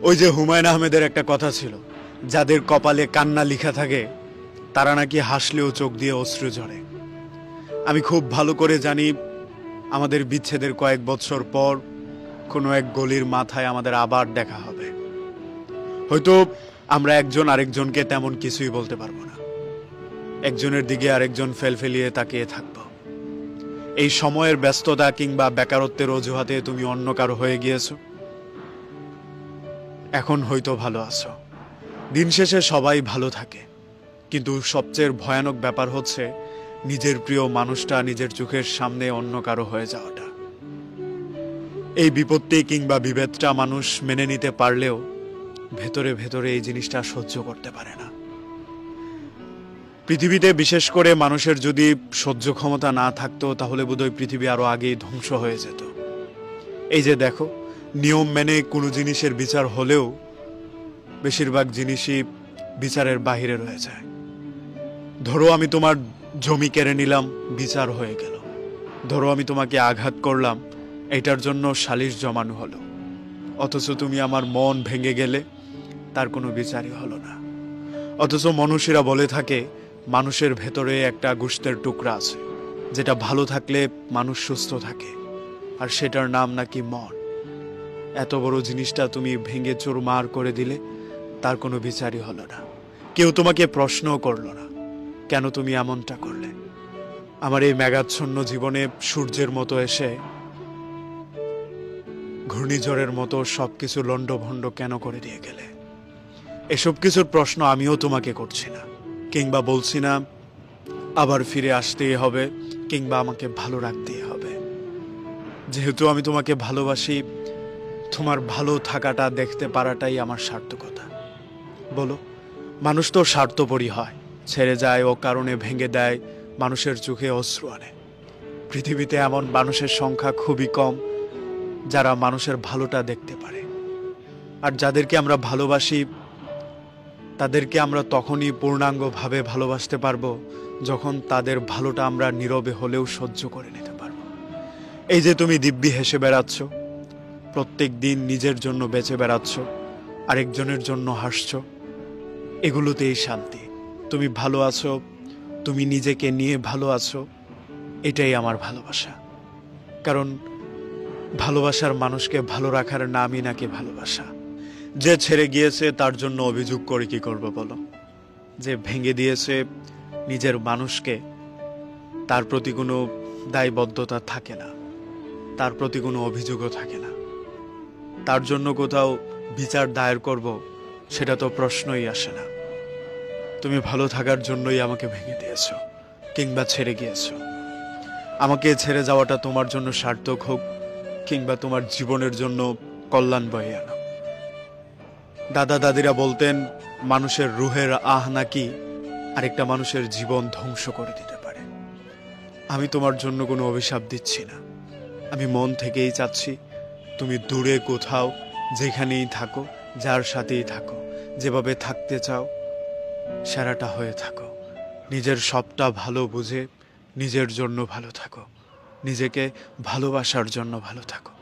ওই যে হুমায়ুন আহমেদের একটা কথা ছিল, যাদের কপালে কান্না লেখা থাকে তারা নাকি হাসলেও চোখ দিয়ে অশ্রু ঝরে। আমি খুব ভালো করে জানি আমাদের বিচ্ছেদের কয়েক বছর পর কোনো এক গলির মাথায় আমাদের আবার দেখা হবে। হয়তো আমরা একজন আরেকজনকে তেমন কিছুই বলতে পারবো না, একজনের দিকে আরেকজন ফেলফেলিয়ে তাকিয়ে থাকবো। এই সময়ের ব্যস্ততা কিংবা বেকারত্বের অজুহাতে তুমি অন্য কারো হয়ে গিয়েছো। এখন হয়তো ভালো আছো, দিন শেষে সবাই ভালো থাকে, কিন্তু সবচেয়ে ভয়ানক ব্যাপার হচ্ছে নিজের প্রিয় মানুষটা নিজের চোখের সামনে অন্য কারো হয়ে যাওয়াটা। এই বিপত্তি কিংবা বিভেদটা মানুষ মেনে নিতে পারলেও ভেতরে ভেতরে এই জিনিসটা সহ্য করতে পারে না। পৃথিবীতে বিশেষ করে মানুষের যদি সহ্য ক্ষমতা না থাকতো তাহলে বোধহয় পৃথিবী আরো আগেই ধ্বংস হয়ে যেত। এই যে দেখো, নিয়ম মেনে কোনো জিনিসের বিচার হলেও বেশিরভাগ জিনিসই বিচারের বাহিরে রয়ে যায়। ধরো আমি তোমার জমি কেড়ে নিলাম, বিচার হয়ে গেল। ধরো আমি তোমাকে আঘাত করলাম, এটার জন্য সালিশ জমানো হলো। অথচ তুমি আমার মন ভেঙে গেলে তার কোনো বিচারই হলো না। অথচ মানুষেরা বলে থাকে মানুষের ভেতরে একটা গোশতের টুকরা আছে, যেটা ভালো থাকলে মানুষ সুস্থ থাকে, আর সেটার নাম নাকি মন। এত বড় জিনিসটা তুমি ভেঙে চুরমার করে দিলে, তার কোনো বিচারই হলো না। কেউ তোমাকে প্রশ্নও করলো না কেন তুমি এমনটা করলে। আমার এই মেঘাচ্ছন্ন জীবনে সূর্যের মতো এসে ঘূর্ণিঝড়ের মতো সবকিছু লণ্ডভণ্ড কেন করে দিয়ে গেলে। এসব কিছুর প্রশ্ন আমিও তোমাকে করছি না, কিংবা বলছি না আবার ফিরে আসতেই হবে কিংবা আমাকে ভালো রাখতেই হবে। যেহেতু আমি তোমাকে ভালোবাসি, তোমার ভালো থাকাটা দেখতে পারাটাই আমার সার্থকতা। বলো, মানুষ তো স্বার্থপরই হয়, ছেড়ে যায় ও কারণে ভেঙে দেয়, মানুষের চোখে অশ্রু আনে। পৃথিবীতে এমন মানুষের সংখ্যা খুবই কম যারা মানুষের ভালোটা দেখতে পারে। আর যাদেরকে আমরা ভালোবাসি তাদেরকে আমরা তখনই পূর্ণাঙ্গভাবে ভালোবাসতে পারবো যখন তাদের ভালোটা আমরা নীরবে হলেও সহ্য করে নিতে পারবো। এই যে তুমি দিব্যি হেসে বেড়াচ্ছ, প্রত্যেক দিন নিজের জন্য বেঁচে বেড়াচ্ছ, আরেকজনের জন্য হাসছো, এগুলোতেই শান্তি। তুমি ভালো আছো, তুমি নিজেকে নিয়ে ভালো আছো, এটাই আমার ভালোবাসা। কারণ ভালোবাসার মানুষকে ভালো রাখার নামই নাকি ভালোবাসা। যে ছেড়ে গিয়েছে তার জন্য অভিযোগ করে কি করবো বলো? যে ভেঙে দিয়েছে নিজের মানুষকে, তার প্রতি কোনো দায়বদ্ধতা থাকে না, তার প্রতি কোনো অভিযোগও থাকে না। তার জন্য কোথাও বিচার দায়ের করব, সেটা তো প্রশ্নই আসে না। তুমি ভালো থাকার জন্যই আমাকে ভেঙে দিয়েছ কিংবা ছেড়ে গিয়েছ। আমাকে ছেড়ে যাওয়াটা তোমার জন্য সার্থক হোক কিংবা তোমার জীবনের জন্য কল্যাণ বয়ে আনো। দাদা দাদিরা বলতেন মানুষের রুহের আহ নাকি আরেকটা মানুষের জীবন ধ্বংস করে দিতে পারে। আমি তোমার জন্য কোনো অভিশাপ দিচ্ছি না, আমি মন থেকেই চাচ্ছি তুমি দূরে কোথাও যেখানেই থাকো, যার সাথেই থাকো, যেভাবে থাকতে চাও সেরাটা হয়ে থাকো। নিজের সবটা ভালো বুঝে নিজের জন্য ভালো থাকো, নিজেকে ভালোবাসার জন্য ভালো থাকো।